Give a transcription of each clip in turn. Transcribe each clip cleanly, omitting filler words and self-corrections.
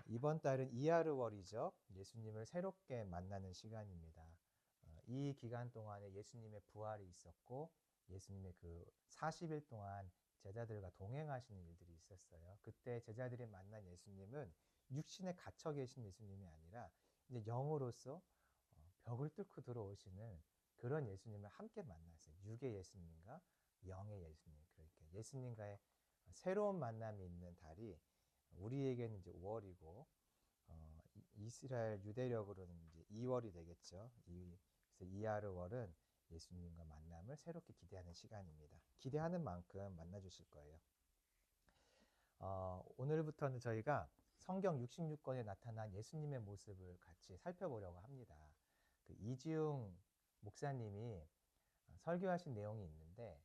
이번 달은 이하르월이죠. 예수님을 새롭게 만나는 시간입니다. 이 기간 동안에 예수님의 부활이 있었고 예수님의 그 40일 동안 제자들과 동행하시는 일들이 있었어요. 그때 제자들이 만난 예수님은 육신에 갇혀 계신 예수님이 아니라 이제 영으로서 벽을 뚫고 들어오시는 그런 예수님을 함께 만났어요. 육의 예수님과 영의 예수님. 그러니까 예수님과의 새로운 만남이 있는 달이 우리에게는 이제 5월이고 이스라엘 유대력으로는 이제 2월이 되겠죠. 그래서 이하르월은 예수님과 만남을 새롭게 기대하는 시간입니다. 기대하는 만큼 만나 주실 거예요. 오늘부터는 저희가 성경 66권에 나타난 예수님의 모습을 같이 살펴보려고 합니다. 그 이지웅 목사님이 설교하신 내용이 있는데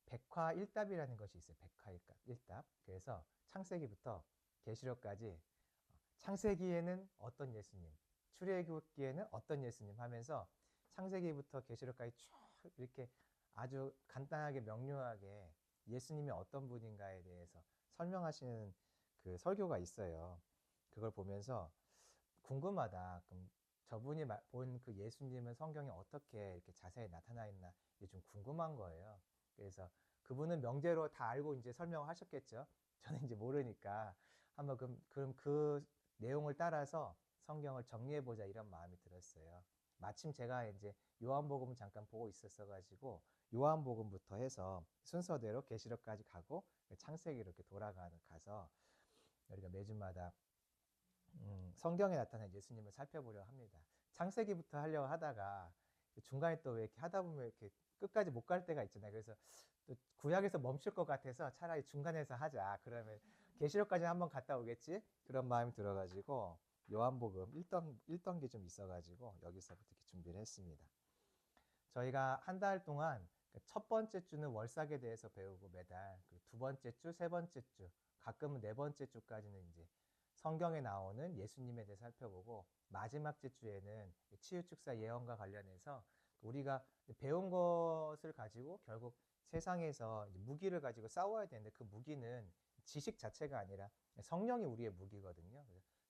백화일답이라는 것이 있어요. 백화일답. 그래서 창세기부터 계시록까지 창세기에는 어떤 예수님, 출애굽기에는 어떤 예수님 하면서 창세기부터 계시록까지 쭉 이렇게 아주 간단하게 명료하게 예수님이 어떤 분인가에 대해서 설명하시는 그 설교가 있어요. 그걸 보면서 궁금하다. 그럼 저분이 본 그 예수님은 성경에 어떻게 이렇게 자세히 나타나 있나 이게 좀 궁금한 거예요. 그래서 그분은 명제로 다 알고 이제 설명을 하셨겠죠. 저는 이제 모르니까 한번 그럼 그 내용을 따라서 성경을 정리해 보자 이런 마음이 들었어요. 마침 제가 이제 요한복음 잠깐 보고 있었어 가지고 요한복음부터 해서 순서대로 계시록까지 가고 창세기로 이렇게 가서 우리가 매주마다 성경에 나타난 예수님을 살펴보려 합니다. 창세기부터 하려고 하다가 중간에 또 왜 이렇게 하다 보면 이렇게 끝까지 못 갈 때가 있잖아요. 그래서 또 구약에서 멈출 것 같아서 차라리 중간에서 하자. 그러면 계시록까지 한번 갔다 오겠지? 그런 마음이 들어가지고 요한복음 1단계 좀 있어가지고 여기서부터 이렇게 준비를 했습니다. 저희가 한 달 동안 첫 번째 주는 월삭에 대해서 배우고 매달 두 번째 주, 세 번째 주, 가끔은 네 번째 주까지는 이제 성경에 나오는 예수님에 대해 살펴보고 마지막 주에는 치유축사 예언과 관련해서 우리가 배운 것을 가지고 결국 세상에서 무기를 가지고 싸워야 되는데 그 무기는 지식 자체가 아니라 성령이 우리의 무기거든요.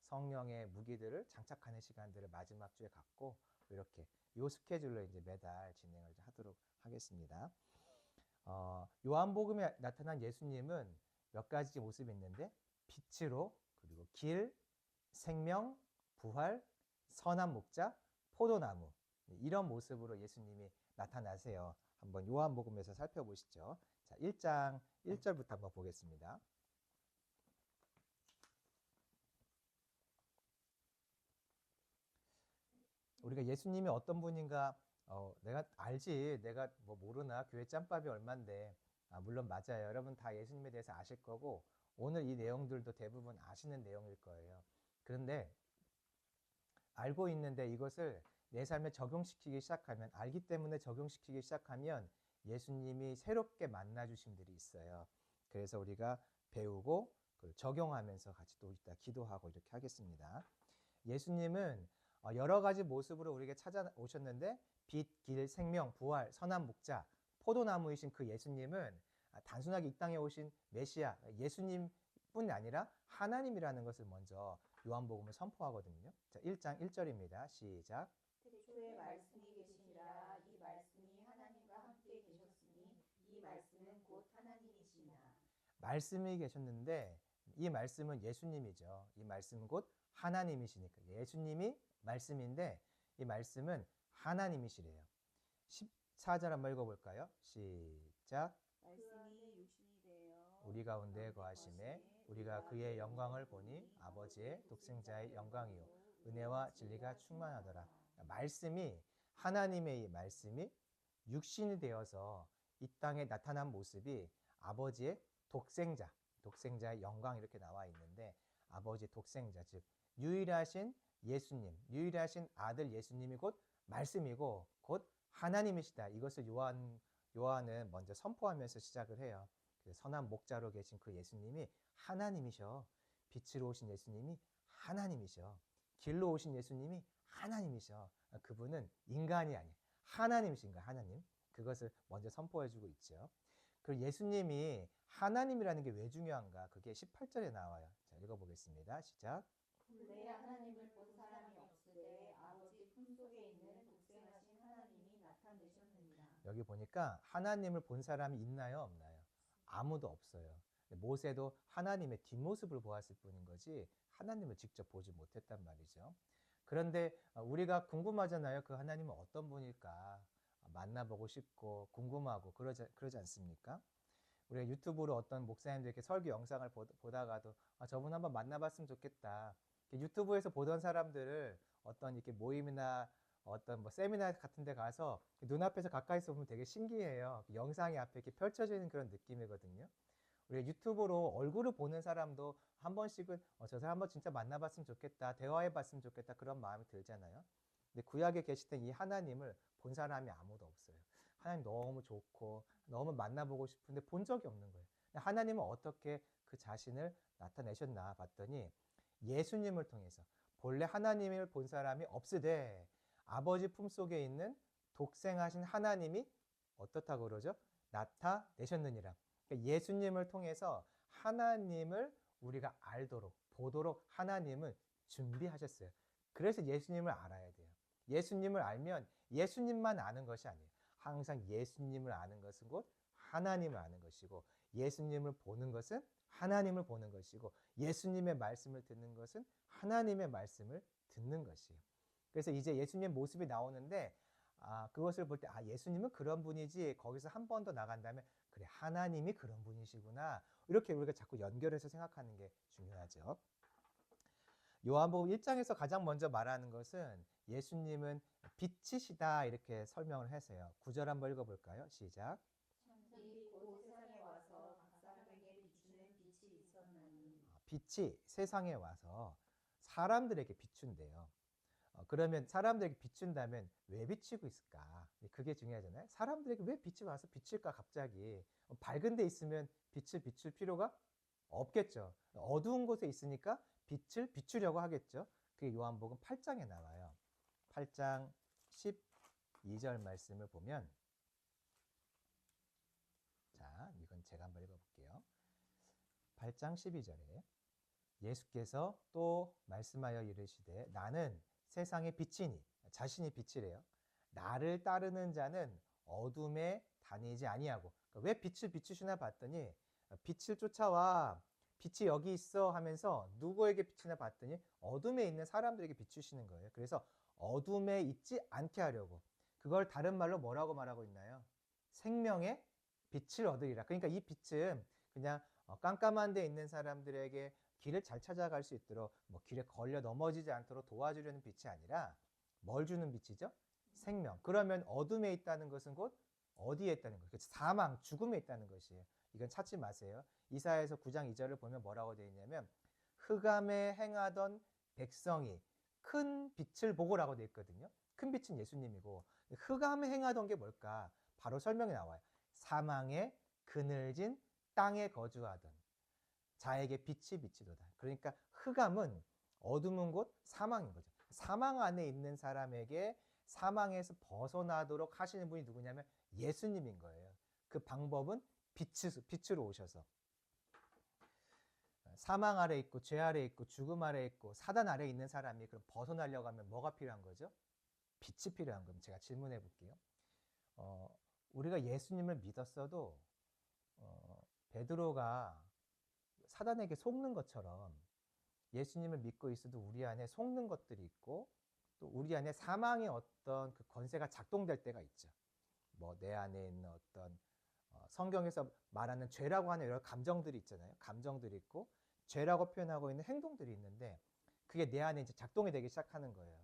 성령의 무기들을 장착하는 시간들을 마지막 주에 갖고 이렇게 이 스케줄로 이제 매달 진행을 하도록 하겠습니다. 요한복음에 나타난 예수님은 몇 가지 모습이 있는데 빛으로 그리고 길, 생명, 부활, 선한 목자, 포도나무 이런 모습으로 예수님이 나타나세요. 한번 요한복음에서 살펴보시죠. 자, 1장 1절부터 한번 보겠습니다. 우리가 예수님이 어떤 분인가 내가 알지. 내가 뭐 모르나. 교회 짬밥이 얼만데. 물론 맞아요. 여러분 다 예수님에 대해서 아실 거고 오늘 이 내용들도 대부분 아시는 내용일 거예요. 그런데 알고 있는데 이것을 내 삶에 적용시키기 시작하면 알기 때문에 적용시키기 시작하면 예수님이 새롭게 만나 주신 들이 있어요. 그래서 우리가 배우고 적용하면서 같이 또 이따 기도하고 이렇게 하겠습니다. 예수님은 여러 가지 모습으로 우리에게 찾아오셨는데 빛, 길, 생명, 부활, 선한 목자, 포도나무이신 그 예수님은 단순하게 이 땅에 오신 메시아, 예수님뿐 아니라 하나님이라는 것을 먼저 요한복음을 선포하거든요. 자, 1장 1절입니다. 시작. 태초에 말씀이 계시니라. 이 말씀이 하나님과 함께 계셨으니 이 말씀은 곧 하나님이시니라. 말씀이 계셨는데 이 말씀은 예수님이죠. 이 말씀은 곧 하나님이시니까 예수님이 말씀인데 이 말씀은 하나님이시래요. 14절 한번 읽어볼까요? 시작. 말씀이 육신이 되어 우리 가운데 거하심에 우리가 그의 영광을 보니 아버지의 독생자의 영광이요 은혜와 진리가 충만하더라. 말씀이 하나님의 이 말씀이 육신이 되어서 이 땅에 나타난 모습이 아버지의 독생자의 영광 이렇게 나와 있는데 아버지의 독생자 즉 유일하신 예수님, 유일하신 아들 예수님이 곧 말씀이고 곧 하나님이시다. 이것을 요한은 먼저 선포하면서 시작을 해요. 선한 목자로 계신 그 예수님이 하나님이셔. 빛으로 오신 예수님이 하나님이셔. 길로 오신 예수님이 하나님이셔. 그분은 인간이 아니에요. 하나님이신 거야, 하나님. 그것을 먼저 선포해주고 있죠. 그리고 예수님이 하나님이라는 게 왜 중요한가? 그게 18절에 나와요. 자, 읽어보겠습니다. 시작. 본래 하나님을 본 사람이 없으되 아버지 품속에 있는 독생하신 하나님이 나타내셨느니라. 여기 보니까 하나님을 본 사람이 있나요, 없나요? 아무도 없어요. 모세도 하나님의 뒷모습을 보았을 뿐인 거지 하나님을 직접 보지 못했단 말이죠. 그런데 우리가 궁금하잖아요. 그 하나님은 어떤 분일까? 만나보고 싶고 궁금하고 그러지 않습니까? 우리가 유튜브로 어떤 목사님들께 설교 영상을 보다가도 저분 한번 만나봤으면 좋겠다. 유튜브에서 보던 사람들을 어떤 이렇게 모임이나 어떤 뭐 세미나 같은 데 가서 눈앞에서 가까이서 보면 되게 신기해요. 영상이 앞에 이렇게 펼쳐지는 그런 느낌이거든요. 우리가 유튜브로 얼굴을 보는 사람도 한 번씩은 저 사람 한번 진짜 만나봤으면 좋겠다. 대화해봤으면 좋겠다. 그런 마음이 들잖아요. 근데 구약에 계시던 이 하나님을 본 사람이 아무도 없어요. 하나님 너무 좋고 너무 만나보고 싶은데 본 적이 없는 거예요. 하나님은 어떻게 그 자신을 나타내셨나 봤더니 예수님을 통해서 본래 하나님을 본 사람이 없으되 아버지 품속에 있는 독생하신 하나님이 어떻다고 그러죠? 나타내셨느니라. 그러니까 예수님을 통해서 하나님을 우리가 알도록 보도록 하나님은 준비하셨어요. 그래서 예수님을 알아야 돼요. 예수님을 알면 예수님만 아는 것이 아니에요. 항상 예수님을 아는 것은 곧 하나님을 아는 것이고 예수님을 보는 것은 하나님을 보는 것이고 예수님의 말씀을 듣는 것은 하나님의 말씀을 듣는 것이에요. 그래서 이제 예수님의 모습이 나오는데 그것을 볼 때 예수님은 그런 분이지 거기서 한 번 더 나간 다음에 그래 하나님이 그런 분이시구나 이렇게 우리가 자꾸 연결해서 생각하는 게 중요하죠. 요한복음 1장에서 가장 먼저 말하는 것은 예수님은 빛이시다 이렇게 설명을 했어요. 9절 한번 읽어볼까요? 시작. 참빛 곧 세상에 와서 각 사람에게 비추는 빛이 있었나니. 빛이 세상에 와서 사람들에게 비춘대요. 그러면 사람들에게 비춘다면 왜 비치고 있을까? 그게 중요하잖아요. 사람들에게 왜 빛이 와서 비칠까 갑자기? 밝은 데 있으면 빛을 비출 필요가 없겠죠. 어두운 곳에 있으니까 빛을 비추려고 하겠죠. 그게 요한복음 8장에 나와요. 8장 12절 말씀을 보면 자, 이건 제가 한번 읽어볼게요. 8장 12절에 예수께서 또 말씀하여 이르시되 나는 세상의 빛이니 자신이 빛이래요. 나를 따르는 자는 어둠에 다니지 아니하고 그러니까 왜 빛을 비추시나 봤더니 빛을 쫓아와 빛이 여기 있어 하면서 누구에게 비추나 봤더니 어둠에 있는 사람들에게 비추시는 거예요. 그래서 어둠에 있지 않게 하려고 그걸 다른 말로 뭐라고 말하고 있나요? 생명의 빛을 얻으리라. 그러니까 이 빛은 그냥 깜깜한 데 있는 사람들에게 길을 잘 찾아갈 수 있도록 뭐 길에 걸려 넘어지지 않도록 도와주려는 빛이 아니라 뭘 주는 빛이죠? 생명. 그러면 어둠에 있다는 것은 곧 어디에 있다는 거예요? 사망, 죽음에 있다는 것이에요. 이건 찾지 마세요. 이사야서 9장 2절을 보면 뭐라고 되어 있냐면 흑암에 행하던 백성이 큰 빛을 보고라고 되어 있거든요. 큰 빛은 예수님이고 흑암에 행하던 게 뭘까? 바로 설명이 나와요. 사망의 그늘진 땅에 거주하던 자에게 빛이 비치도다. 그러니까 흑암은 어두운 곳 사망인 거죠. 사망 안에 있는 사람에게 사망에서 벗어나도록 하시는 분이 누구냐면 예수님인 거예요. 그 방법은 빛으로 오셔서 사망 아래 있고 죄 아래 있고 죽음 아래 있고 사단 아래 있는 사람이 그럼 벗어나려고 하면 뭐가 필요한 거죠? 빛이 필요한 겁니다. 제가 질문해 볼게요. 우리가 예수님을 믿었어도 베드로가 사단에게 속는 것처럼 예수님을 믿고 있어도 우리 안에 속는 것들이 있고 또 우리 안에 사망의 어떤 그 권세가 작동될 때가 있죠. 뭐 내 안에 있는 어떤 성경에서 말하는 죄라고 하는 여러 감정들이 있잖아요. 감정들이 있고 죄라고 표현하고 있는 행동들이 있는데 그게 내 안에 이제 작동이 되기 시작하는 거예요.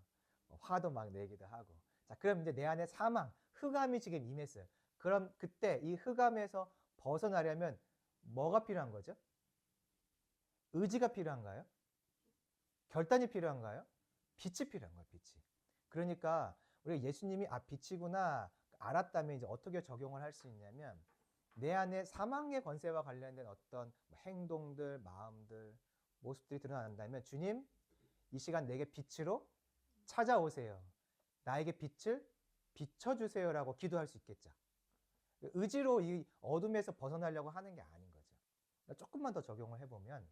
화도 막 내기도 하고. 자, 그럼 이제 내 안에 사망, 흑암이 지금 임했어요. 그럼 그때 이 흑암에서 벗어나려면 뭐가 필요한 거죠? 의지가 필요한가요? 결단이 필요한가요? 빛이 필요한 거예요, 빛이. 그러니까 우리가 예수님이 빛이구나 알았다면 이제 어떻게 적용을 할 수 있냐면 내 안에 사망의 권세와 관련된 어떤 행동들, 마음들, 모습들이 드러난다면 주님, 이 시간 내게 빛으로 찾아오세요. 나에게 빛을 비춰주세요라고 기도할 수 있겠죠. 의지로 이 어둠에서 벗어나려고 하는 게 아닌 거죠. 조금만 더 적용을 해보면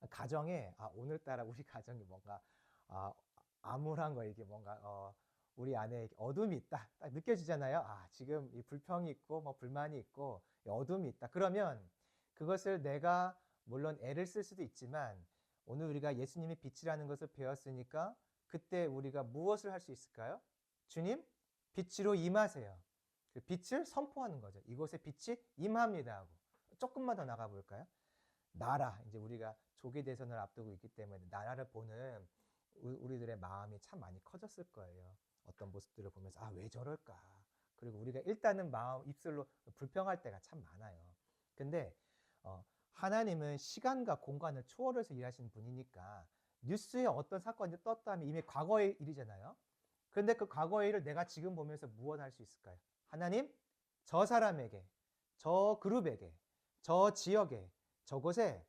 가정에 오늘따라 우리 가정이 뭔가 아, 암울한 거 이게 뭔가 우리 안에 어둠이 있다 딱 느껴지잖아요. 지금 이 불평이 있고 뭐 불만이 있고 이 어둠이 있다. 그러면 그것을 내가 물론 애를 쓸 수도 있지만 오늘 우리가 예수님이 빛이라는 것을 배웠으니까 그때 우리가 무엇을 할 수 있을까요? 주님, 빛으로 임하세요. 그 빛을 선포하는 거죠. 이곳에 빛이 임합니다 하고. 조금만 더 나가 볼까요? 나라, 이제 우리가 조기 대선을 앞두고 있기 때문에 나라를 보는 우리들의 마음이 참 많이 커졌을 거예요. 어떤 모습들을 보면서 왜 저럴까? 그리고 우리가 일단은 마음 입술로 불평할 때가 참 많아요. 근데 하나님은 시간과 공간을 초월해서 일하시는 분이니까 뉴스에 어떤 사건이 떴다면 이미 과거의 일이잖아요. 그런데 그 과거의 일을 내가 지금 보면서 무엇 할 수 있을까요? 하나님, 저 사람에게, 저 그룹에게, 저 지역에, 저곳에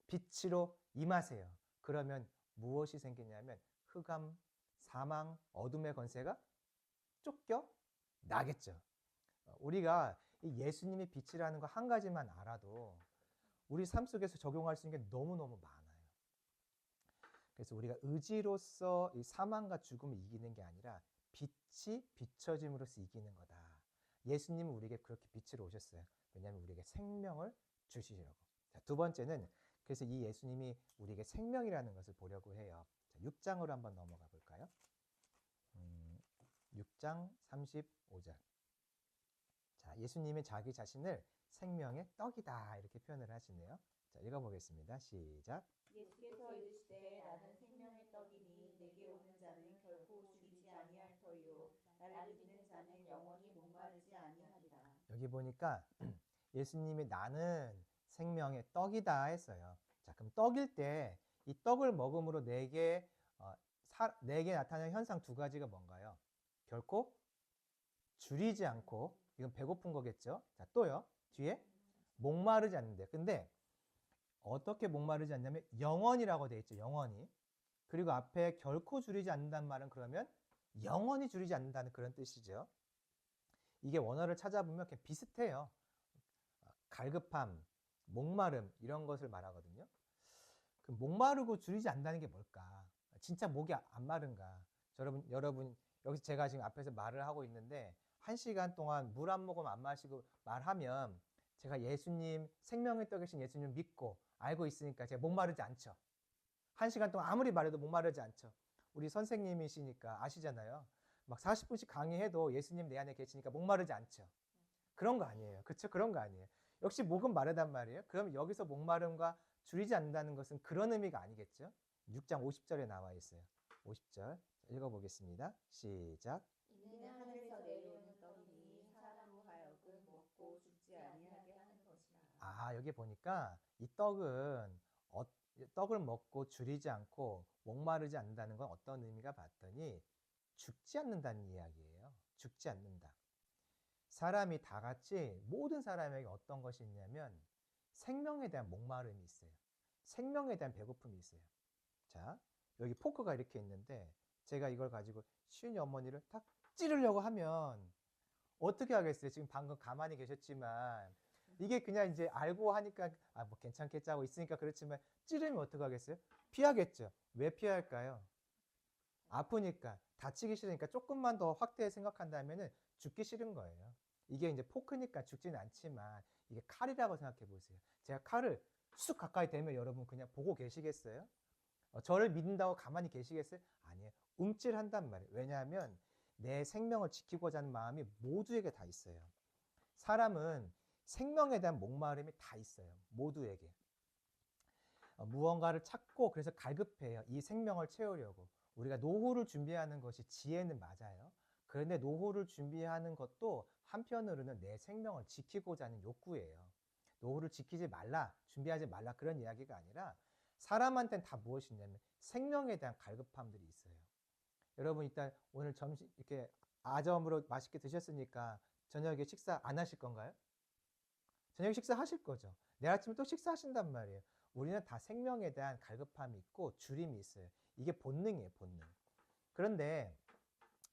빛으로 임하세요. 그러면 무엇이 생기냐면 흑암, 사망, 어둠의 권세가 쫓겨 나겠죠. 우리가 이 예수님이 빛이라는 거 한 가지만 알아도 우리 삶 속에서 적용할 수 있는 게 너무너무 많아요. 그래서 우리가 의지로서 이 사망과 죽음을 이기는 게 아니라 빛이 비춰짐으로써 이기는 거다. 예수님은 우리에게 그렇게 빛으로 오셨어요. 왜냐하면 우리에게 생명을 주시려고. 자, 두 번째는 그래서 이 예수님이 우리에게 생명이라는 것을 보려고 해요. 자, 6장으로 한번 넘어가 볼까요? 6장 35절. 자, 예수님이 자기 자신을 생명의 떡이다 이렇게 표현을 하시네요. 자, 읽어보겠습니다. 시작. 예수께서 이르시되 나는 생명의 떡이니 내게 오는 자는 결코 죽이지 아니할 터이요 나를 믿는 자는 영원히 목마르지 아니하리라. 여기 보니까 예수님이 나는 생명의 떡이다 했어요. 자, 그럼 떡일 때 이 떡을 먹음으로 내게 나타나는 현상 두 가지가 뭔가요? 결코 줄이지 않고, 이건 배고픈 거겠죠? 자, 또요. 뒤에 목마르지 않는데. 근데 어떻게 목마르지 않냐면 영원이라고 돼 있죠. 영원히. 그리고 앞에 결코 줄이지 않는다는 말은 그러면 영원히 줄이지 않는다는 그런 뜻이죠. 이게 원어를 찾아보면 그냥 비슷해요. 갈급함, 목마름 이런 것을 말하거든요. 그 목마르고 줄이지 않는다는 게 뭘까? 진짜 목이 안 마른가? 여러분 여기서 제가 지금 앞에서 말을 하고 있는데 1시간 동안 물 한 모금 안 마시고 말하면 제가 예수님 생명의 떡이신 예수님 믿고 알고 있으니까 제가 목마르지 않죠. 1시간 동안 아무리 말해도 목마르지 않죠. 우리 선생님이시니까 아시잖아요. 막 40분씩 강의해도 예수님 내 안에 계시니까 목마르지 않죠. 그런 거 아니에요. 그렇죠? 그런 거 아니에요. 역시 목은 마르단 말이에요. 그럼 여기서 목마름과 줄이지 않는다는 것은 그런 의미가 아니겠죠? 6장 50절에 나와 있어요. 50절 읽어보겠습니다. 시작. 이는 하늘에서 내려오는 떡이니 사람으로 하여금 먹고 죽지 아니하게 하는 것이라. 여기 보니까 이 떡은 떡을 먹고 줄이지 않고 목마르지 않는다는 건 어떤 의미가 봤더니 죽지 않는다는 이야기예요. 죽지 않는다. 사람이 다 같이 모든 사람에게 어떤 것이 있냐면 생명에 대한 목마름이 있어요. 생명에 대한 배고픔이 있어요. 자, 여기 포크가 이렇게 있는데 제가 이걸 가지고 시은이 어머니를 탁 찌르려고 하면 어떻게 하겠어요? 지금 방금 가만히 계셨지만 이게 그냥 이제 알고 하니까 뭐 괜찮겠지 하고 있으니까 그렇지만 찌르면 어떻게 하겠어요? 피하겠죠. 왜 피할까요? 아프니까, 다치기 싫으니까. 조금만 더 확대해 생각한다면은 죽기 싫은 거예요. 이게 이제 포크니까 죽지는 않지만 이게 칼이라고 생각해 보세요. 제가 칼을 쑥 가까이 대면 여러분 그냥 보고 계시겠어요? 저를 믿는다고 가만히 계시겠어요? 아니에요. 움찔한단 말이에요. 왜냐하면 내 생명을 지키고자 하는 마음이 모두에게 다 있어요. 사람은 생명에 대한 목마름이 다 있어요. 모두에게. 무언가를 찾고 그래서 갈급해요. 이 생명을 채우려고. 우리가 노후를 준비하는 것이 지혜는 맞아요. 그런데 노후를 준비하는 것도 한편으로는 내 생명을 지키고자 하는 욕구예요. 노후를 지키지 말라, 준비하지 말라 그런 이야기가 아니라 사람한테는 다 무엇이 있냐면 생명에 대한 갈급함들이 있어요. 여러분 일단 오늘 점심 이렇게 아점으로 맛있게 드셨으니까 저녁에 식사 안 하실 건가요? 저녁 식사 하실 거죠. 내일 아침에 또 식사하신단 말이에요. 우리는 다 생명에 대한 갈급함이 있고 주림이 있어요. 이게 본능이에요, 본능. 그런데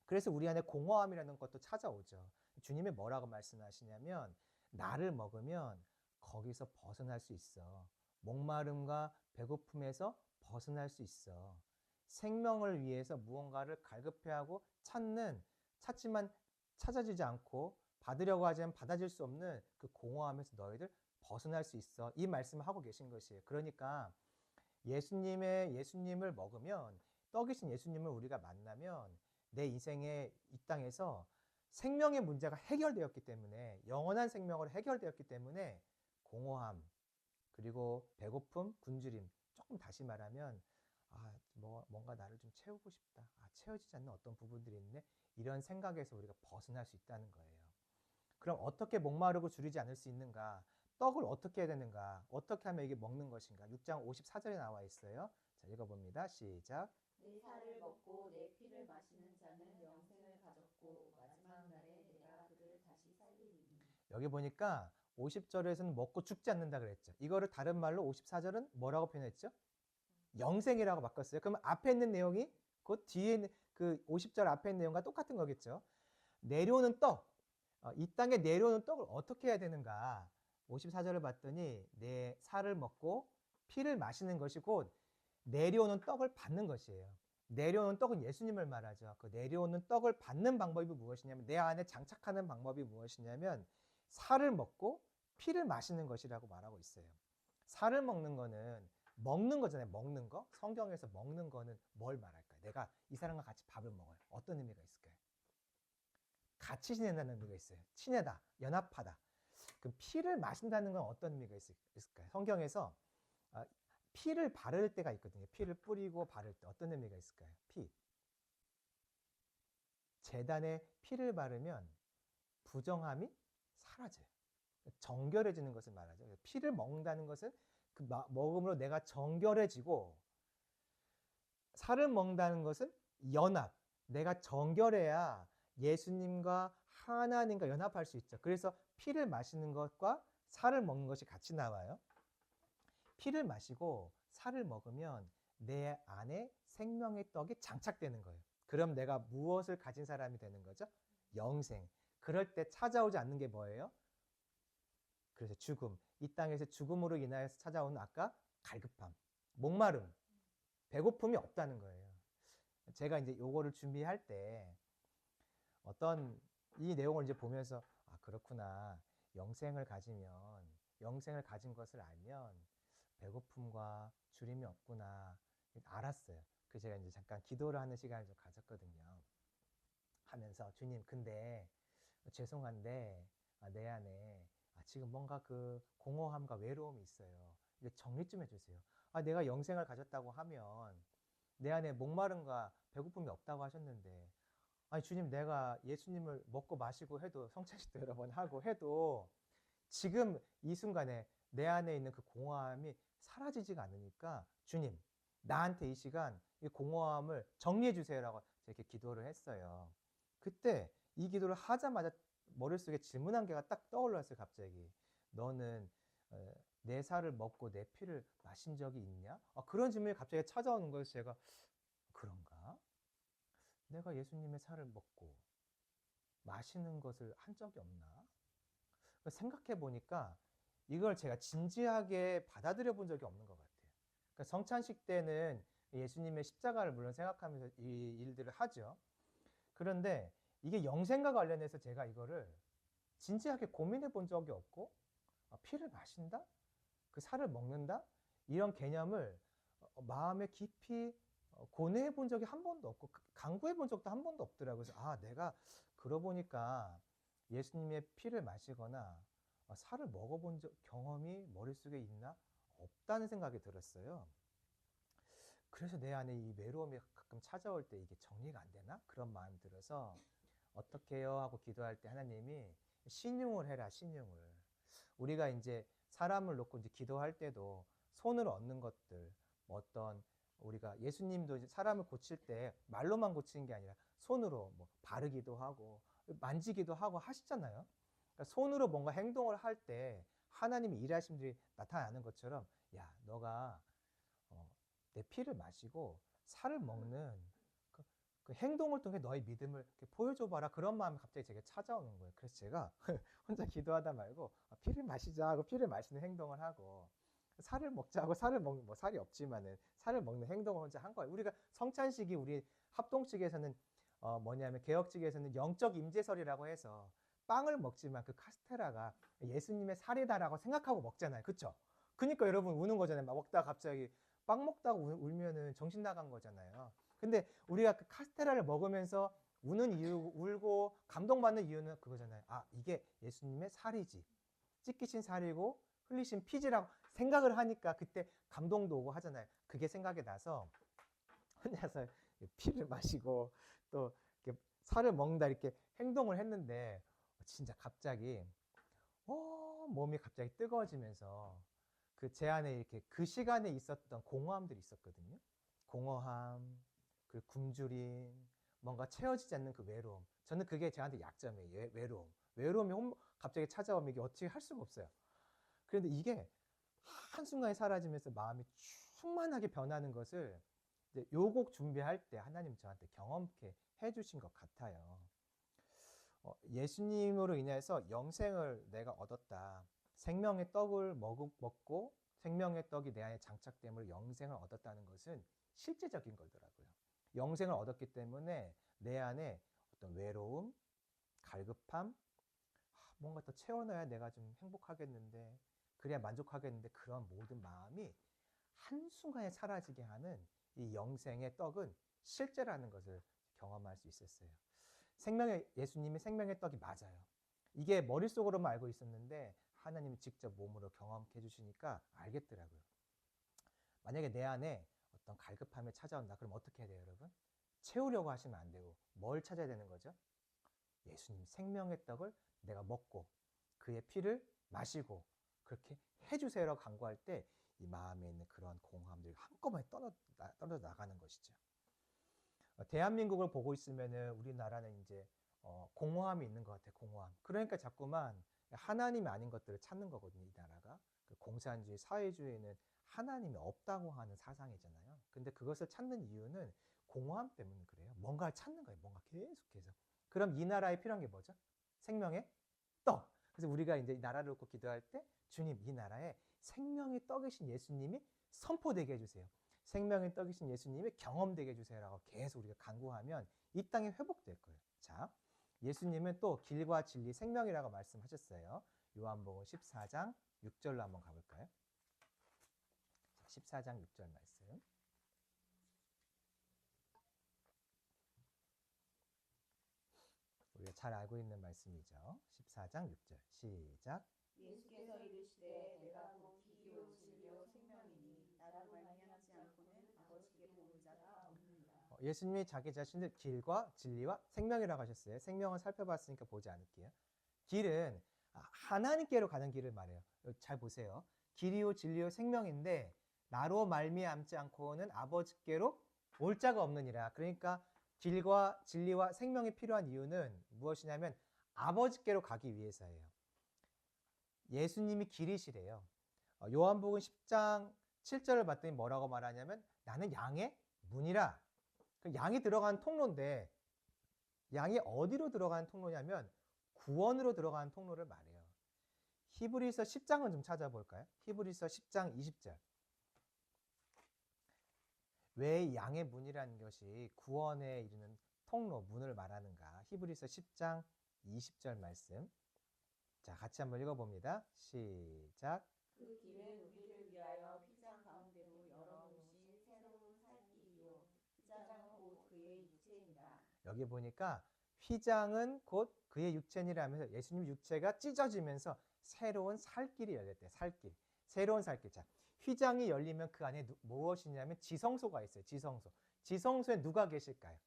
그래서 우리 안에 공허함이라는 것도 찾아오죠. 주님이 뭐라고 말씀하시냐면 나를 먹으면 거기서 벗어날 수 있어. 목마름과 배고픔에서 벗어날 수 있어. 생명을 위해서 무언가를 갈급해하고 찾지만 찾아지지 않고 받으려고 하지만 받아질 수 없는 그 공허함에서 너희들 벗어날 수 있어. 이 말씀을 하고 계신 것이에요. 그러니까 예수님을 먹으면, 떡이신 예수님을 우리가 만나면 내 인생의 이 땅에서 생명의 문제가 해결되었기 때문에, 영원한 생명으로 해결되었기 때문에 공허함, 그리고 배고픔, 굶주림, 조금 다시 말하면 뭔가 나를 좀 채우고 싶다. 채워지지 않는 어떤 부분들이 있네. 이런 생각에서 우리가 벗어날 수 있다는 거예요. 그럼 어떻게 목마르고 줄이지 않을 수 있는가? 떡을 어떻게 해야 되는가? 어떻게 하면 이게 먹는 것인가? 6장 54절에 나와 있어요. 자, 읽어봅니다. 시작. 내 살을 먹고 내 피를 마시는 자는 영생을 가졌고 마지막 날에 내가 그를 다시 살리리니. 여기 보니까 50절에서는 먹고 죽지 않는다 그랬죠. 이거를 다른 말로 54절은 뭐라고 표현했죠? 영생이라고 바꿨어요. 그럼 앞에 있는 내용이 그 뒤에 있는 그 50절 앞에 있는 내용과 똑같은 거겠죠. 내려오는 떡, 이 땅에 내려오는 떡을 어떻게 해야 되는가? 54절을 봤더니 내 살을 먹고 피를 마시는 것이 곧 내려오는 떡을 받는 것이에요. 내려오는 떡은 예수님을 말하죠. 그 내려오는 떡을 받는 방법이 무엇이냐면, 내 안에 장착하는 방법이 무엇이냐면 살을 먹고 피를 마시는 것이라고 말하고 있어요. 살을 먹는 거는 먹는 거잖아요. 먹는 거. 성경에서 먹는 거는 뭘 말할까요? 내가 이 사람과 같이 밥을 먹어요. 어떤 의미가 있을까요? 같이 지낸다는 의미가 있어요. 친하다, 연합하다. 그럼 피를 마신다는 건 어떤 의미가 있을까요? 성경에서 피를 바를 때가 있거든요. 피를 뿌리고 바를 때 어떤 의미가 있을까요? 피. 제단에 피를 바르면 부정함이 사라져요. 정결해지는 것을 말하죠. 피를 먹는다는 것은 그 먹음으로 내가 정결해지고, 살을 먹는다는 것은 연합. 내가 정결해야 예수님과 하나님과 연합할 수 있죠. 그래서 피를 마시는 것과 살을 먹는 것이 같이 나와요. 피를 마시고 살을 먹으면 내 안에 생명의 떡이 장착되는 거예요. 그럼 내가 무엇을 가진 사람이 되는 거죠? 영생. 그럴 때 찾아오지 않는 게 뭐예요? 그래서 죽음. 이 땅에서 죽음으로 인하여서 찾아오는 아까 갈급함, 목마름, 배고픔이 없다는 거예요. 제가 이제 요거를 준비할 때 이 내용을 이제 보면서 그렇구나. 영생을 가진 것을 알면 배고픔과 주림이 없구나 알았어요. 그래서 제가 이제 잠깐 기도를 하는 시간을 좀 가졌거든요. 하면서 주님, 근데 죄송한데 내 안에 지금 뭔가 그 공허함과 외로움이 있어요. 이제 정리 좀 해주세요. 내가 영생을 가졌다고 하면 내 안에 목마름과 배고픔이 없다고 하셨는데, 주님, 내가 예수님을 먹고 마시고 해도, 성찬식도 여러 번 하고 해도 지금 이 순간에 내 안에 있는 그 공허함이 사라지지가 않으니까 주님, 나한테 이 시간 이 공허함을 정리해 주세요라고 이렇게 기도를 했어요. 그때 이 기도를 하자마자 머릿속에 질문 한 개가 딱 떠올랐어요. 갑자기. 너는 내 살을 먹고 내 피를 마신 적이 있냐? 그런 질문이 갑자기 찾아오는 거예요. 제가 그런가? 내가 예수님의 살을 먹고 마시는 것을 한 적이 없나? 생각해 보니까 이걸 제가 진지하게 받아들여 본 적이 없는 것 같아요. 그러니까 성찬식 때는 예수님의 십자가를 물론 생각하면서 이 일들을 하죠. 그런데 이게 영생과 관련해서 제가 이거를 진지하게 고민해 본 적이 없고, 피를 마신다? 그 살을 먹는다? 이런 개념을 마음에 깊이 고뇌해 본 적이 한 번도 없고, 강구해 본 적도 한 번도 없더라고요. 그래서 내가 그러고 보니까 예수님의 피를 마시거나 살을 먹어본 경험이 머릿속에 있나? 없다는 생각이 들었어요. 그래서 내 안에 이 외로움이 가끔 찾아올 때 이게 정리가 안 되나? 그런 마음이 들어서 어떻게 해요? 하고 기도할 때 하나님이 신용을 해라, 신용을. 우리가 이제 사람을 놓고 이제 기도할 때도 손으로 얻는 것들, 어떤 우리가 예수님도 이제 사람을 고칠 때 말로만 고치는 게 아니라 손으로 뭐 바르기도 하고 만지기도 하고 하시잖아요. 그러니까 손으로 뭔가 행동을 할 때 하나님의 일하심들이 나타나는 것처럼, 야, 너가 내 피를 마시고 살을 먹는 그 행동을 통해 너의 믿음을 보여줘봐라. 그런 마음이 갑자기 제게 찾아오는 거예요. 그래서 제가 혼자 기도하다 말고 피를 마시자 하고 피를 마시는 행동을 하고, 살을 먹자고 살을 먹는 뭐 살이 없지만은 살을 먹는 행동을 혼자 한 거예요. 우리가 성찬식이 우리 합동측에서는 뭐냐면 개혁측에서는 영적 임재설이라고 해서 빵을 먹지만 그 카스테라가 예수님의 살이다라고 생각하고 먹잖아요. 그렇죠? 그러니까 여러분 우는 거잖아요. 막 먹다가 갑자기 빵 먹다가 울면은 정신 나간 거잖아요. 근데 우리가 그 카스테라를 먹으면서 우는 이유, 울고 감동받는 이유는 그거잖아요. 아, 이게 예수님의 살이지. 찢기신 살이고 흘리신 피지라고 생각을 하니까 그때 감동도 오고 하잖아요. 그게 생각이 나서 혼자서 피를 마시고 또 이렇게 살을 먹는다 이렇게 행동을 했는데 진짜 갑자기 몸이 갑자기 뜨거워지면서 그 제 안에 이렇게 그 시간에 있었던 공허함들이 있었거든요. 공허함, 그 굶주림, 뭔가 채워지지 않는 그 외로움. 저는 그게 저한테 약점이에요. 외로움. 외로움이 갑자기 찾아오면 이게 어떻게 할 수가 없어요. 그런데 이게 한순간에 사라지면서 마음이 충만하게 변하는 것을 이제 요곡 준비할 때 하나님 저한테 경험케 해주신 것 같아요. 예수님으로 인해서 영생을 내가 얻었다. 생명의 떡을 먹고 생명의 떡이 내 안에 장착됨으로 영생을 얻었다는 것은 실제적인 거더라고요. 영생을 얻었기 때문에 내 안에 어떤 외로움, 갈급함, 뭔가 더 채워넣어야 내가 좀 행복하겠는데, 그래야 만족하겠는데, 그런 모든 마음이 한순간에 사라지게 하는 이 영생의 떡은 실제라는 것을 경험할 수 있었어요. 예수님이 생명의 떡이 맞아요. 이게 머릿속으로만 알고 있었는데 하나님이 직접 몸으로 경험해 주시니까 알겠더라고요. 만약에 내 안에 어떤 갈급함이 찾아온다. 그럼 어떻게 해야 돼요, 여러분? 채우려고 하시면 안 되고 뭘 찾아야 되는 거죠? 예수님 생명의 떡을 내가 먹고 그의 피를 마시고 그렇게 해주세요라고 간구할 때 이 마음에 있는 그런 공허함들이 한꺼번에 떨어져 나가는 것이죠. 대한민국을 보고 있으면은 우리나라는 이제 공허함이 있는 것 같아요. 공허함. 그러니까 자꾸만 하나님이 아닌 것들을 찾는 거거든요. 이 나라가. 그 공산주의, 사회주의는 하나님이 없다고 하는 사상이잖아요. 근데 그것을 찾는 이유는 공허함 때문에 그래요. 뭔가를 찾는 거예요. 뭔가 계속해서. 그럼 이 나라에 필요한 게 뭐죠? 생명의 떡. 그래서 우리가 이제 이 나라를 놓고 기도할 때 주님 이 나라에 생명의 떡이신 예수님이 선포되게 해주세요. 생명의 떡이신 예수님이 경험되게 해주세요라고 계속 우리가 간구하면 이 땅이 회복될 거예요. 자, 예수님은 또 길과 진리, 생명이라고 말씀하셨어요. 요한복음 14장 6절로 한번 가볼까요? 14장 6절 말씀. 우리가 잘 알고 있는 말씀이죠. 14장 6절 시작. 예수께서 이르시되 내가 곧 길이요 진리요 생명이니 나로 말미암지 않고는 아버지께 보는 자가 없느니라. 예수님이 자기 자신을 길과 진리와 생명이라고 하셨어요. 생명을 살펴봤으니까 보지 않을게요. 길은 하나님께로 가는 길을 말해요. 잘 보세요. 길이요 진리요 생명인데 나로 말미암지 않고는 아버지께로 올 자가 없느니라. 그러니까 길과 진리와 생명이 필요한 이유는 무엇이냐면 아버지께로 가기 위해서예요. 예수님이 길이시래요. 요한복음 10장 7절을 봤더니 뭐라고 말하냐면 나는 양의 문이라. 양이 들어가는 통로인데 양이 어디로 들어가는 통로냐면 구원으로 들어가는 통로를 말해요. 히브리서 10장은 좀 찾아볼까요? 히브리서 10장 20절. 왜 양의 문이라는 것이 구원에 이르는 통로, 문을 말하는가? 히브리서 10장 20절 말씀. 자, 같이 한번 읽어봅니다. 시작. 그 길은 우리를 위하여 휘장 가운데로 열어놓으신 새로운 살 길이요 휘장은 곧 그의 육체이니라. 여기 보니까 휘장은 곧 그의 육체니라면서 예수님 육체가 찢어지면서 새로운 살길이 열렸대요. 살길. 새로운 살길. 자, 휘장이 열리면 그 안에 무엇이냐면 지성소가 있어요. 지성소. 지성소에 누가 계실까요?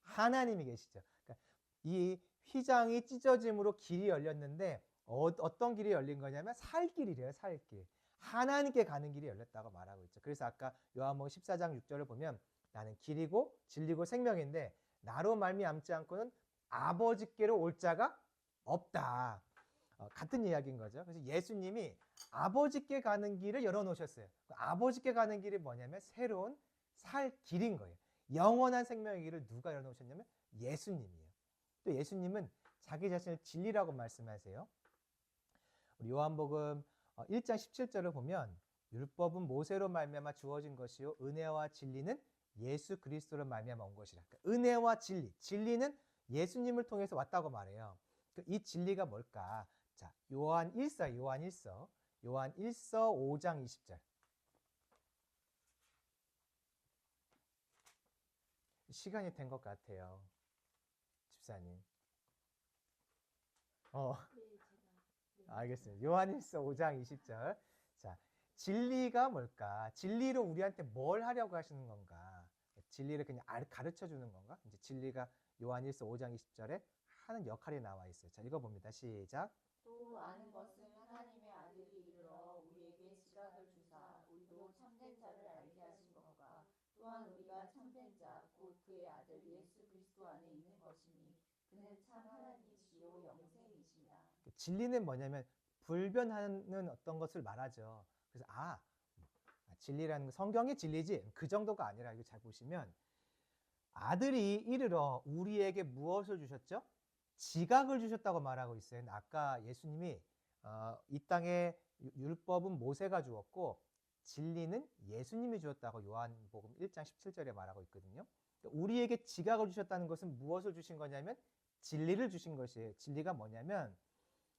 하나님이 계시죠. 그러니까 이 휘장이 찢어짐으로 길이 열렸는데 어떤 길이 열린 거냐면 살길이래요. 살길. 하나님께 가는 길이 열렸다고 말하고 있죠. 그래서 아까 요한복음 14장 6절을 보면 나는 길이고 진리고 생명인데 나로 말미암지 않고는 아버지께로 올 자가 없다. 같은 이야기인 거죠. 그래서 예수님이 아버지께 가는 길을 열어놓으셨어요. 아버지께 가는 길이 뭐냐면 새로운 살 길인 거예요. 영원한 생명의 길을 누가 열어놓으셨냐면 예수님이에요. 또 예수님은 자기 자신을 진리라고 말씀하세요. 우리 요한복음 1장 17절을 보면 율법은 모세로 말미암아 주어진 것이요 은혜와 진리는 예수 그리스도로 말미암아 온 것이라. 그러니까 은혜와 진리는 예수님을 통해서 왔다고 말해요. 이 진리가 뭘까? 자, 요한 1서 5장 20절. 시간이 된 것 같아요, 집사님. 알겠습니다. 요한일서 5장 20절. 자, 진리가 뭘까? 진리로 우리한테 뭘 하려고 하시는 건가? 진리를 그냥 가르쳐 주는 건가? 이제 진리가 요한일서 5장 20절에 하는 역할이 나와 있어요. 자, 읽어봅니다. 시작. 또 아는 것은 하나님의 아들이 이르러 우리에게 지각을 주사 우리도 참된 자를 알게 하신 것과 또한 우리가 참된 자 곧 그의 아들 예수 그리스도 안에 있는 것이니 그는 참 하나님이시요 영생이시니라. 진리는 뭐냐면 불변하는 어떤 것을 말하죠. 그래서 진리라는 거, 성경이 진리지 그 정도가 아니라 이거 잘 보시면 아들이 이르러 우리에게 무엇을 주셨죠? 지각을 주셨다고 말하고 있어요. 아까 예수님이 이 땅에 율법은 모세가 주었고 진리는 예수님이 주었다고 요한복음 1장 17절에 말하고 있거든요. 그러니까 우리에게 지각을 주셨다는 것은 무엇을 주신 거냐면 진리를 주신 것이에요. 진리가 뭐냐면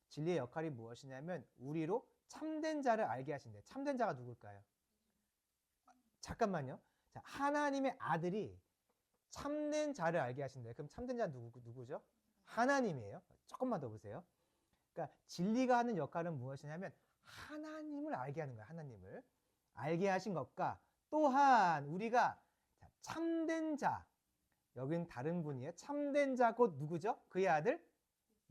진리의 역할이 무엇이냐면 우리로 참된 자를 알게 하신대. 참된 자가 누굴까요? 잠깐만요. 자, 하나님의 아들이 참된 자를 알게 하신대. 그럼 참된 자는 누구죠? 하나님이에요. 조금만 더 보세요. 그러니까 진리가 하는 역할은 무엇이냐면 하나님을 알게 하는 거예요. 하나님을 알게 하신 것과 또한 우리가 참된 자, 여긴 다른 분이에요. 참된 자 곧 누구죠? 그의 아들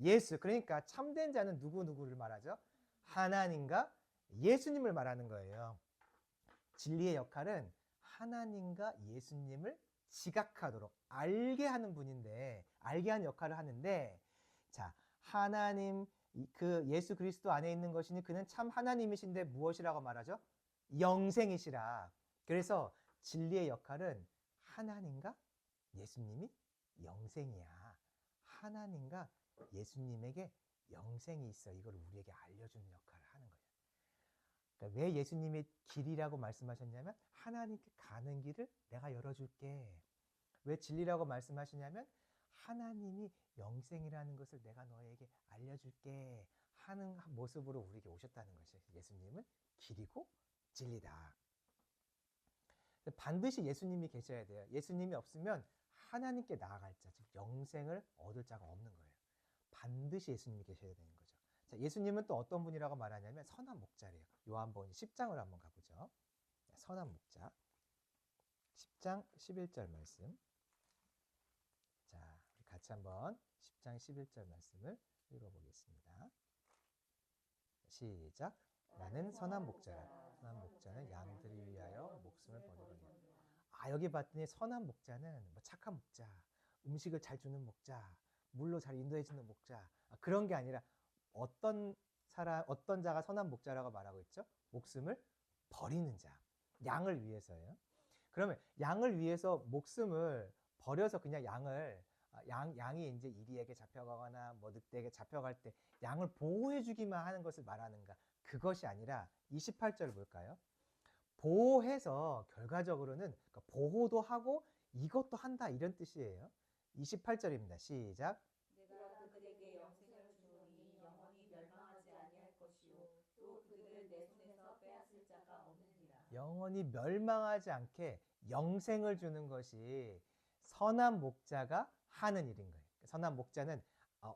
예수. 그러니까 참된 자는 누구를 말하죠? 하나님과 예수님을 말하는 거예요. 진리의 역할은 하나님과 예수님을 지각하도록 알게 하는 분인데, 알게 하는 역할을 하는데, 자, 하나님, 그 예수 그리스도 안에 있는 것이니 그는 참 하나님이신데 무엇이라고 말하죠? 영생이시라. 그래서 진리의 역할은 하나님과 예수님이 영생이야. 하나님과 예수님에게 영생이 있어. 이걸 우리에게 알려주는 역할을 하는 거예요. 그러니까 왜 예수님이 길이라고 말씀하셨냐면 하나님께 가는 길을 내가 열어줄게. 왜 진리라고 말씀하시냐면 하나님이 영생이라는 것을 내가 너에게 알려줄게 하는 모습으로 우리에게 오셨다는 것이에요. 예수님은 길이고 진리다. 반드시 예수님이 계셔야 돼요. 예수님이 없으면 하나님께 나아갈 자, 즉 영생을 얻을 자가 없는 거예요. 반드시 예수님이 계셔야 되는 거죠. 자, 예수님은 또 어떤 분이라고 말하냐면 선한 목자래요. 요한복음 10장을 한번 가보죠. 선한 목자 10장 11절 말씀. 자, 우리 같이 한번 10장 11절 말씀을 읽어보겠습니다. 시작. 나는 선한 목자라. 선한 목자는 양들을 위하여 목숨을 버리거니와. 여기 봤더니 선한 목자는 뭐 착한 목자, 음식을 잘 주는 목자, 물로 잘 인도해주는 목자, 그런 게 아니라 어떤 자가 선한 목자라고 말하고 있죠? 목숨을 버리는 자, 양을 위해서예요. 그러면 양을 위해서 목숨을 버려서 그냥 양이 이제 이리에게 잡혀가거나 뭐 늑대에게 잡혀갈 때 양을 보호해주기만 하는 것을 말하는가? 그것이 아니라 28절 볼까요? 보호해서 결과적으로는 보호도 하고 이것도 한다 이런 뜻이에요. 28절입니다. 시작. 내가 그들에게 영생을 주노니 영원히 멸망하지 아니할 것이요 또 그들을 내 손에서 빼앗을 자가 없느니라. 영원히 멸망하지 않게 영생을 주는 것이 선한 목자가 하는 일인 거예요. 선한 목자는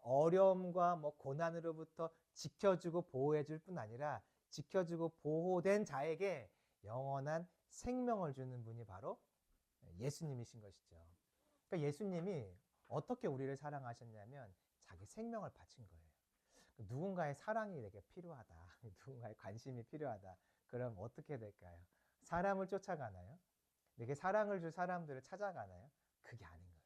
어려움과 뭐 고난으로부터 지켜주고 보호해줄 뿐 아니라 지켜주고 보호된 자에게 영원한 생명을 주는 분이 바로 예수님이신 것이죠. 그러니까 예수님이 어떻게 우리를 사랑하셨냐면 자기 생명을 바친 거예요. 누군가의 사랑이 내게 필요하다. 누군가의 관심이 필요하다. 그럼 어떻게 될까요? 사람을 쫓아가나요? 내게 사랑을 줄 사람들을 찾아가나요? 그게 아닌 거예요.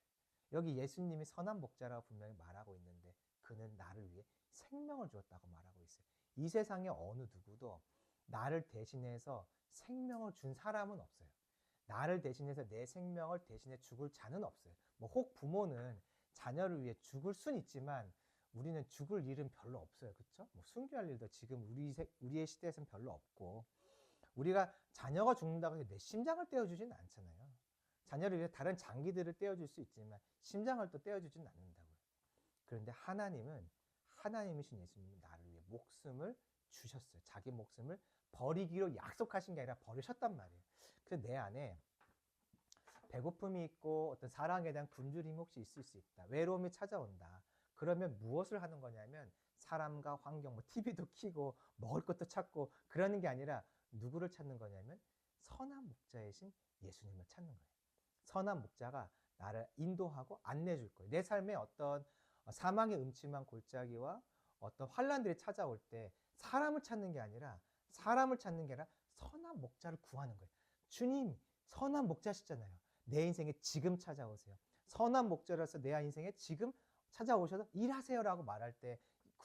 여기 예수님이 선한 목자라고 분명히 말하고 있는데 그는 나를 위해 생명을 주었다고 말하고 있어요. 이 세상에 어느 누구도 나를 대신해서 생명을 준 사람은 없어요. 나를 대신해서 내 생명을 대신해 죽을 자는 없어요. 뭐 혹 부모는 자녀를 위해 죽을 순 있지만 우리는 죽을 일은 별로 없어요. 그렇죠? 뭐 순교할 일도 지금 우리의 시대에서는 별로 없고 우리가 자녀가 죽는다고 해서 내 심장을 떼어주지는 않잖아요. 자녀를 위해 다른 장기들을 떼어줄 수 있지만 심장을 또 떼어주지는 않는다고요. 그런데 하나님이신 예수님이 나를 위해 목숨을 주셨어요. 자기 목숨을 버리기로 약속하신 게 아니라 버리셨단 말이에요. 그래서 내 안에 배고픔이 있고 어떤 사랑에 대한 굶주림이 혹시 있을 수 있다. 외로움이 찾아온다. 그러면 무엇을 하는 거냐면 사람과 환경, 뭐 TV도 켜고 먹을 것도 찾고 그러는 게 아니라 누구를 찾는 거냐면 선한 목자이신 예수님을 찾는 거예요. 선한 목자가 나를 인도하고 안내해 줄 거예요. 내 삶에 어떤 사망의 음침한 골짜기와 어떤 환란들이 찾아올 때 사람을 찾는 게 아니라 선한 목자를 구하는 거예요. 주님, 선한 목자시잖아요. 내 인생에 지금 찾아오세요. 선한 목자라서 내 인생에 지금 찾아오셔서 일하세요라고 말할 때,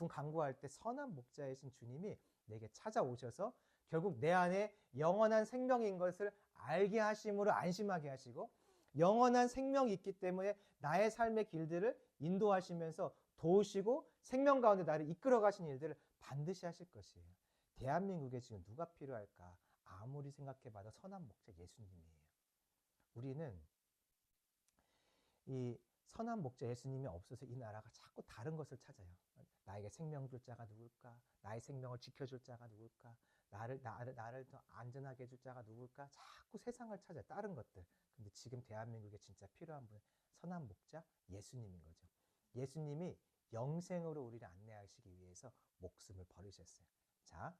강구할 때 선한 목자이신 주님이 내게 찾아오셔서 결국 내 안에 영원한 생명인 것을 알게 하심으로 안심하게 하시고 영원한 생명이 있기 때문에 나의 삶의 길들을 인도하시면서 도우시고 생명 가운데 나를 이끌어 가신 일들을 반드시 하실 것이에요. 대한민국에 지금 누가 필요할까? 아무리 생각해봐도 선한 목자 예수님이에요. 우리는 이 선한 목자 예수님이 없어서 이 나라가 자꾸 다른 것을 찾아요. 나에게 생명 줄 자가 누굴까? 나의 생명을 지켜줄 자가 누굴까? 나를 더 안전하게 해줄 자가 누굴까? 자꾸 세상을 찾아요. 다른 것들. 근데 지금 대한민국에 진짜 필요한 분은 선한 목자 예수님인 거죠. 예수님이 영생으로 우리를 안내하시기 위해서 목숨을 버리셨어요. 자,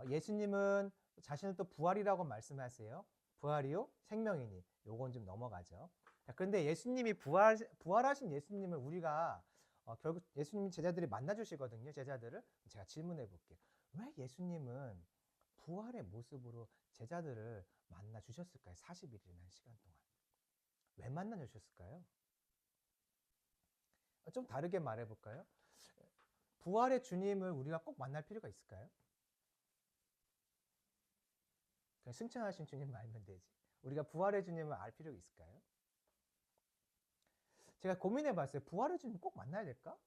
예수님은 자신을 또 부활이라고 말씀하세요. 부활이요? 생명이니. 요건 좀 넘어가죠. 자, 그런데 예수님이 부활하신 예수님을 우리가 결국 예수님 제자들이 만나주시거든요. 제자들을. 제가 질문해 볼게요. 왜 예수님은 부활의 모습으로 제자들을 만나주셨을까요? 40일이라는 시간 동안. 왜 만나주셨을까요? 좀 다르게 말해 볼까요? 부활의 주님을 우리가 꼭 만날 필요가 있을까요? 그냥 승천하신 주님 알면 되지. 우리가 부활의 주님을 알 필요가 있을까요? 제가 고민해 봤어요. 부활의 주님 꼭 만나야 될까?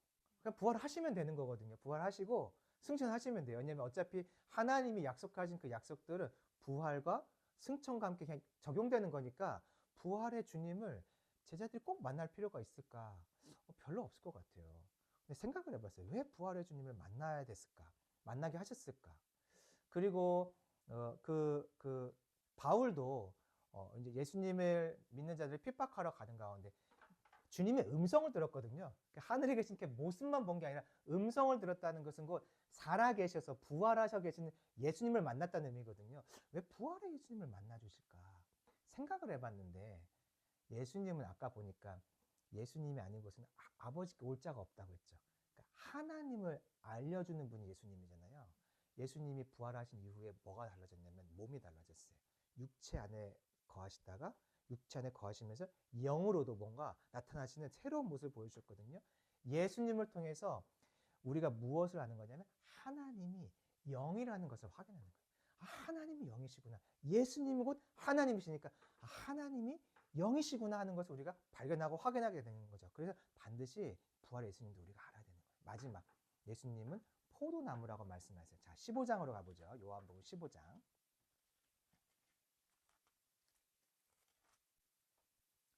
그냥 부활하시면 되는 거거든요. 부활하시고 승천하시면 돼요. 왜냐면 어차피 하나님이 약속하신 그 약속들은 부활과 승천과 함께 그냥 적용되는 거니까 부활의 주님을 제자들이 꼭 만날 필요가 있을까? 별로 없을 것 같아요. 근데 생각을 해봤어요. 왜 부활의 주님을 만나야 됐을까? 만나게 하셨을까? 그리고 바울도 이제 예수님을 믿는 자들을 핍박하러 가는 가운데 주님의 음성을 들었거든요. 하늘에 계신 그 모습만 본 게 아니라 음성을 들었다는 것은 곧 살아계셔서 부활하셔 계신 예수님을 만났다는 의미거든요. 왜 부활의 예수님을 만나 주실까? 생각을 해봤는데 예수님은 아까 보니까 예수님이 아닌 것은 아버지께 올 자가 없다고 했죠. 그러니까 하나님을 알려주는 분이 예수님이잖아요. 예수님이 부활하신 이후에 뭐가 달라졌냐면 몸이 달라졌어요. 육체 안에 거하시다가 육체 안에 거하시면서 영으로도 뭔가 나타나시는 새로운 모습을 보여주셨거든요. 예수님을 통해서 우리가 무엇을 아는 거냐면 하나님이 영이라는 것을 확인하는 거예요. 하나님이 영이시구나. 예수님이 곧 하나님이시니까 하나님이 영이시구나 하는 것을 우리가 발견하고 확인하게 되는 거죠. 그래서 반드시 부활의 예수님도 우리가 알아야 되는 거예요. 마지막 예수님은 포도나무라고 말씀하세요. 자, 15장으로 가보죠. 요한복음 15장.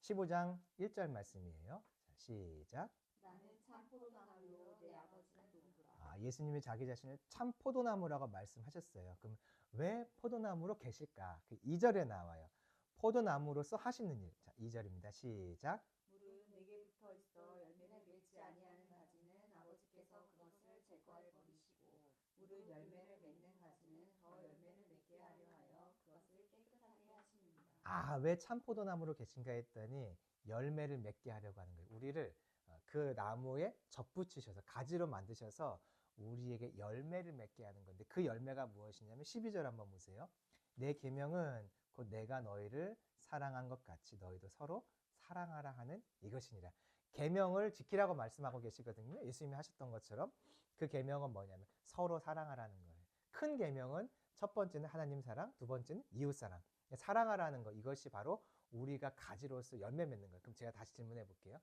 15장 1절 말씀이에요. 자, 시작. 나는 참 포도나무요 내 아버지는 농부라. 예수님이 자기 자신을 참 포도나무라고 말씀하셨어요. 그럼 왜 포도나무로 계실까? 그 2절에 나와요. 포도나무로서 하시는 일. 자, 2절입니다. 시작. 물은 내게 붙어 있어 열매를 맺지 아니하는 가지는 아버지께서 그것을 제거해 버리시고 물은 열매를 맺는 가지는 더 열매를 맺게 하려 하여 그것을 깨끗하게 하십니다. 왜 참 포도나무로 계신가 했더니 열매를 맺게 하려고 하는 거예요. 우리를 그 나무에 접붙이셔서 가지로 만드셔서 우리에게 열매를 맺게 하는 건데 그 열매가 무엇이냐면 12절 한번 보세요. 내 계명은 곧 내가 너희를 사랑한 것 같이 너희도 서로 사랑하라 하는 이것이니라. 계명을 지키라고 말씀하고 계시거든요. 예수님이 하셨던 것처럼 그 계명은 뭐냐면 서로 사랑하라는 거예요. 큰 계명은 첫 번째는 하나님 사랑, 두 번째는 이웃 사랑. 사랑하라는 거 이것이 바로 우리가 가지로서 열매 맺는 거예요. 그럼 제가 다시 질문해 볼게요.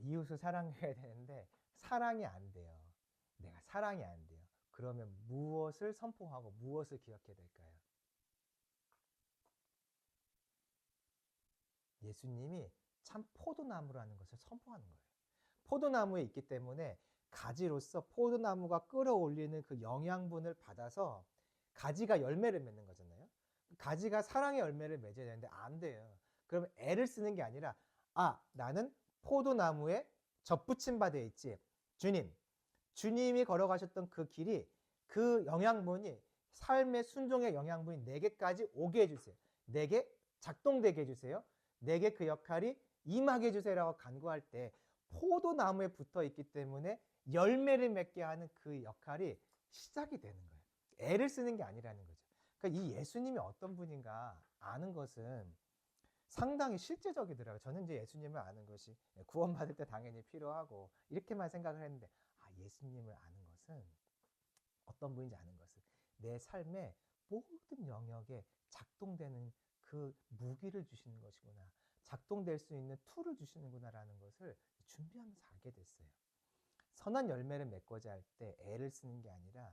이웃을 사랑해야 되는데 사랑이 안 돼요. 내가 사랑이 안 돼요. 그러면 무엇을 선포하고 무엇을 기억해야 될까요? 예수님이 참 포도나무라는 것을 선포하는 거예요. 포도나무에 있기 때문에 가지로서 포도나무가 끌어올리는 그 영양분을 받아서 가지가 열매를 맺는 거잖아요. 가지가 사랑의 열매를 맺어야 되는데 안 돼요. 그러면 애를 쓰는 게 아니라 나는 포도나무에 접붙임 바 되어 있지. 주님이 걸어가셨던 그 길이, 그 영양분이, 삶의 순종의 영양분이 내게까지 오게 해주세요. 내게 작동되게 해주세요. 내게 그 역할이 임하게 해주세요라고 간구할 때 포도나무에 붙어 있기 때문에 열매를 맺게 하는 그 역할이 시작이 되는 거예요. 애를 쓰는 게 아니라는 거죠. 그러니까 이 예수님이 어떤 분인가 아는 것은 상당히 실제적이더라고요. 저는 이제 예수님을 아는 것이 구원받을 때 당연히 필요하고 이렇게만 생각을 했는데 예수님을 아는 것은 어떤 분인지 아는 것은 내 삶의 모든 영역에 작동되는 그 무기를 주시는 것이구나. 작동될 수 있는 툴을 주시는구나라는 것을 준비하면서 알게 됐어요. 선한 열매를 맺고자 할 때 애를 쓰는 게 아니라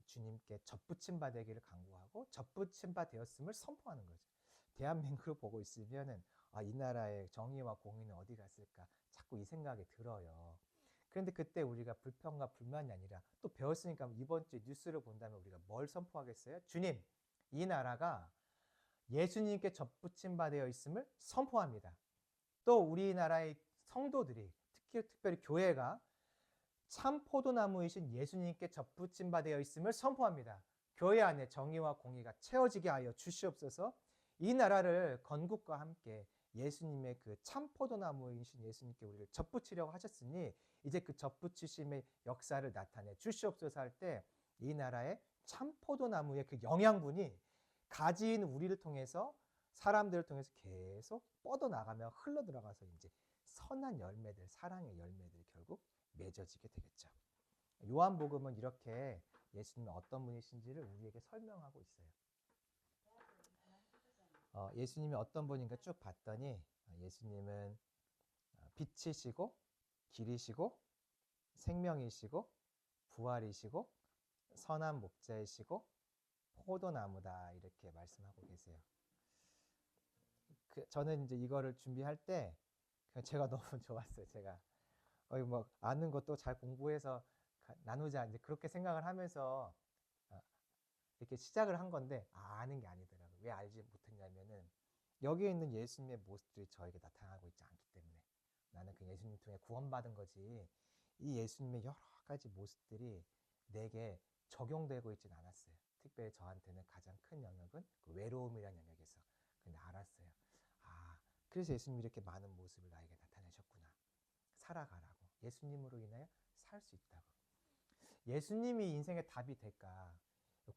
주님께 접붙임 바 되기를 간구하고 접붙임 바 되었음을 선포하는 거죠. 대한민국을 보고 있으면은 이 나라의 정의와 공의는 어디 갔을까 자꾸 이 생각이 들어요. 그런데 그때 우리가 불평과 불만이 아니라 또 배웠으니까 이번 주에 뉴스를 본다면 우리가 뭘 선포하겠어요? 주님, 이 나라가 예수님께 접붙임 바 되어 있음을 선포합니다. 또 우리나라의 성도들이 특별히 교회가 참 포도나무이신 예수님께 접붙임 바 되어 있음을 선포합니다. 교회 안에 정의와 공의가 채워지게 하여 주시옵소서. 이 나라를 건국과 함께 예수님의 그 참 포도나무이신 예수님께 우리를 접붙이려고 하셨으니 이제 그 접붙이심의 역사를 나타내 주시옵소서 할 때 이 나라의 참 포도나무의 그 영양분이 가지인 우리를 통해서 사람들을 통해서 계속 뻗어나가며 흘러들어가서 이제 선한 열매들, 사랑의 열매들이 결국 맺어지게 되겠죠. 요한복음은 이렇게 예수님이 어떤 분이신지를 우리에게 설명하고 있어요. 예수님이 어떤 분인가 쭉 봤더니 예수님은 빛이시고 길이시고 생명이시고 부활이시고 선한 목자이시고 포도나무다 이렇게 말씀하고 계세요. 저는 이제 이거를 준비할 때 제가 너무 좋았어요. 제가 뭐 아는 것도 잘 공부해서 나누자 이제 그렇게 생각을 하면서 이렇게 시작을 한 건데 아는 게 아니더라고요. 왜 알지 못했냐면은 여기에 있는 예수님의 모습들이 저에게 나타나고 있지 않기 때문에 나는 그 예수님 통해 구원받은 거지 이 예수님의 여러 가지 모습들이 내게 적용되고 있진 않았어요. 특별히 저한테는 가장 큰 영역은 그 외로움이라는 영역에서 근데 알았어요. 그래서 예수님이 이렇게 많은 모습을 나에게 나타내셨구나. 살아가라고. 예수님으로 인하여 살 수 있다고. 예수님이 인생의 답이 될까?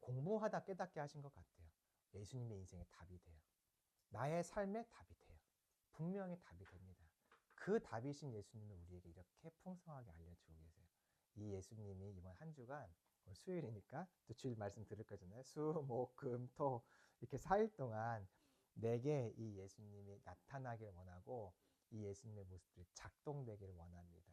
공부하다 깨닫게 하신 것 같아요. 예수님의 인생의 답이 돼요. 나의 삶의 답이 돼요. 분명히 답이 됩니다. 그 답이신 예수님을 우리에게 이렇게 풍성하게 알려주고 계세요. 이 예수님이 이번 한 주간 수요일이니까 또 주일 말씀 들을 거잖아요. 수, 목, 금, 토 이렇게 4일 동안 내게 이 예수님이 나타나길 원하고 이 예수님의 모습들이 작동되기를 원합니다.